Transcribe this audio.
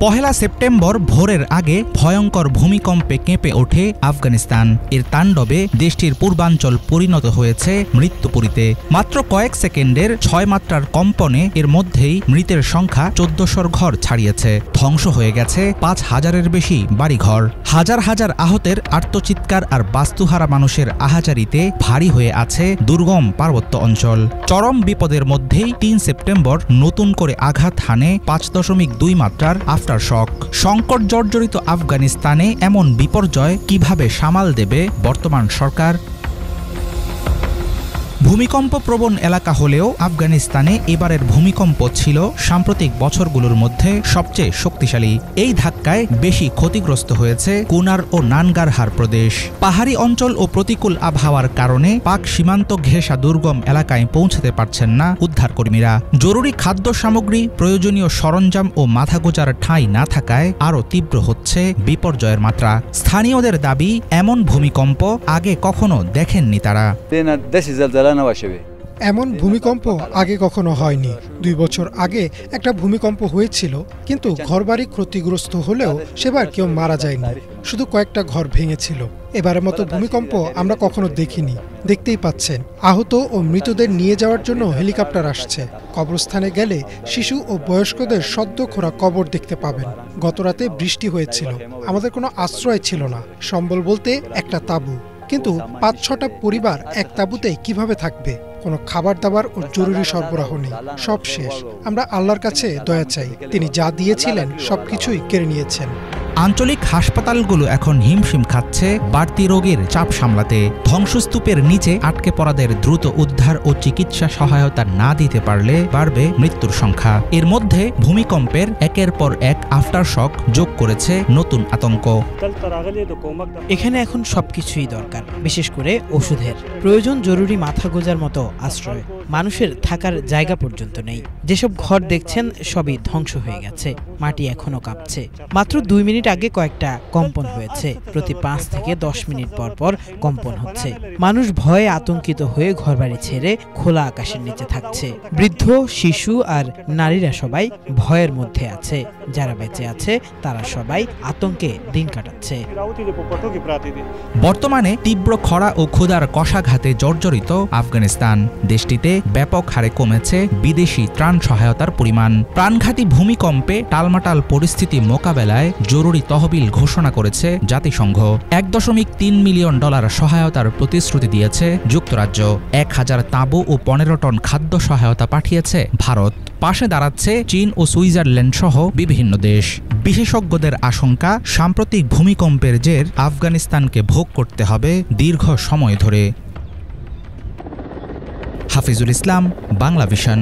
1 September ভোরের আগে ভয়ঙ্কর ভূমিকম্পে কেঁপে ওঠে আফগানিস্তান। এর তাণ্ডবে দেশটির পূর্বাঞ্চল পরিণত হয়েছে মৃত্যুপুরীতে। মাত্র কয়েক সেকেন্ডের 6 মাত্রার কম্পনে এর মধ্যেই মৃতের সংখ্যা 1400 ঘর ছাড়িয়েছে। ধ্বংস হয়ে গেছে 5000-এর বেশি বাড়িঘর। হাজার হাজার আহতের আর্তচিৎকার আর বাস্তুহারা মানুষের আহাজারিতে ভারী হয়ে আছে দুর্গম পার্বত্য অঞ্চল। চরম বিপদের মধ্যেই 3 সেপ্টেম্বর নতুন করে আঘাত হানে 5.2 মাত্রার আফটার শক। সংকট জর্জরিত আফগানিস্তানে এমন বিপর্যয় কিভাবে সামাল দেবে বর্তমান সরকার? ভূমিকম্প প্রবণ এলাকা হলেও আফগানিস্তানে এবারের ভূমিকম্প ছিল সাম্প্রতিক বছরগুলোর মধ্যে সবচেয়ে শক্তিশালী। এই ধাক্কায় বেশি ক্ষতিগ্রস্ত হয়েছে কুনার ও নানগারহার প্রদেশ। পাহাড়ি অঞ্চল ও প্রতিকূল আবহাওয়ার কারণে পাক সীমান্ত ঘেঁষা দুর্গম এলাকায় পৌঁছতে পারছেন না উদ্ধারকর্মীরা। জরুরি খাদ্য সামগ্রী, প্রয়োজনীয় সরঞ্জাম ও মাথা গোজার ঠাঁই না থাকায় আরও তীব্র হচ্ছে বিপর্যয়ের মাত্রা। স্থানীয়দের দাবি, এমন ভূমিকম্প আগে কখনো দেখেননি তারা। এমন ভূমিকম্প আগে কখনো হয়নি। 2 বছর আগে একটা ভূমিকম্প হয়েছিল, কিন্তু ঘরবাড়ি ক্ষতিগ্রস্ত হলেও সেবার কেউ মারা যায়নি, শুধু কয়েকটা ঘর ভেঙেছিল। এবারের মতো ভূমিকম্প আমরা কখনো দেখিনি। দেখতেই পাচ্ছেন, আহত ও মৃতদের নিয়ে যাওয়ার জন্য হেলিকপ্টার আসছে। কবরস্থানে গেলে শিশু ও বয়স্কদের সদ্য খোঁড়া কবর দেখতে পাবেন। গতরাতে বৃষ্টি হয়েছিল, আমাদের কোনো আশ্রয় ছিল না, সম্বল বলতে একটা তাঁবু। কিন্তু 5-6টা পরিবার এক তাঁবুতে কিভাবে থাকবে? কোনো খাবার দাবার ও জরুরি সরবরাহ নেই, সব শেষ। আমরা আল্লাহর কাছে দয়া চাই, তিনি যা দিয়েছিলেন সবকিছুই কেড়ে নিয়েছেন। আঞ্চলিক হাসপাতালগুলো এখন হিমশিম খাচ্ছে বাড়তি রোগের চাপ সামলাতে। ধ্বংসস্তূপের নিচে আটকে পড়াদের দ্রুত উদ্ধার ও চিকিৎসা সহায়তা না দিতে পারলে বাড়বে মৃত্যুর সংখ্যা। এর মধ্যে ভূমিকম্পের একের পর এক আফটারশক যোগ করেছে নতুন আতঙ্ক। এখানে এখন সবকিছুই দরকার, বিশেষ করে ওষুধের প্রয়োজন, জরুরি মাথা গোজার মতো আশ্রয়। মানুষের থাকার জায়গা পর্যন্ত নেই। যেসব ঘর দেখছেন সবই ধ্বংস হয়ে গেছে, মাটি এখনো কাঁপছে। মাত্র 2 মিনিট আগে কয়েকটা কম্পন হয়েছে, প্রতি 5 থেকে 10 মিনিট পর পর কম্পন হচ্ছে। মানুষ ভয়ে আতঙ্কিত হয়ে ঘরবাড়ি ছেড়ে খোলা আকাশের নিচে থাকছে। বৃদ্ধ, শিশু আর নারীরা সবাই ভয়ের মধ্যে আছে। যারা বেঁচে আছে তারা সবাই আতঙ্কে দিন কাটাচ্ছে। বর্তমানে তীব্র খরা ও ক্ষুধার কষাঘাতে জর্জরিত আফগানিস্তান। দেশটিতে ব্যাপক হারে কমেছে বিদেশি ত্রাণ সহায়তার পরিমাণ। প্রাণঘাতী ভূমিকম্পে টালমাটাল পরিস্থিতি মোকাবেলায় জরুরি তহবিল ঘোষণা করেছে জাতিসংঘ। $1.3 মিলিয়ন সহায়তার প্রতিশ্রুতি দিয়েছে যুক্তরাজ্য। 1000 তাঁবু ও 15 টন খাদ্য সহায়তা পাঠিয়েছে ভারত। পাশে দাঁড়াচ্ছে চীন ও সুইজারল্যান্ড সহ বিভিন্ন দেশ। বিশেষজ্ঞদের আশঙ্কা, সাম্প্রতিক ভূমিকম্পের জের আফগানিস্তানকে ভোগ করতে হবে দীর্ঘ সময় ধরে। হাফিজুল ইসলাম, বাংলা ভিশন।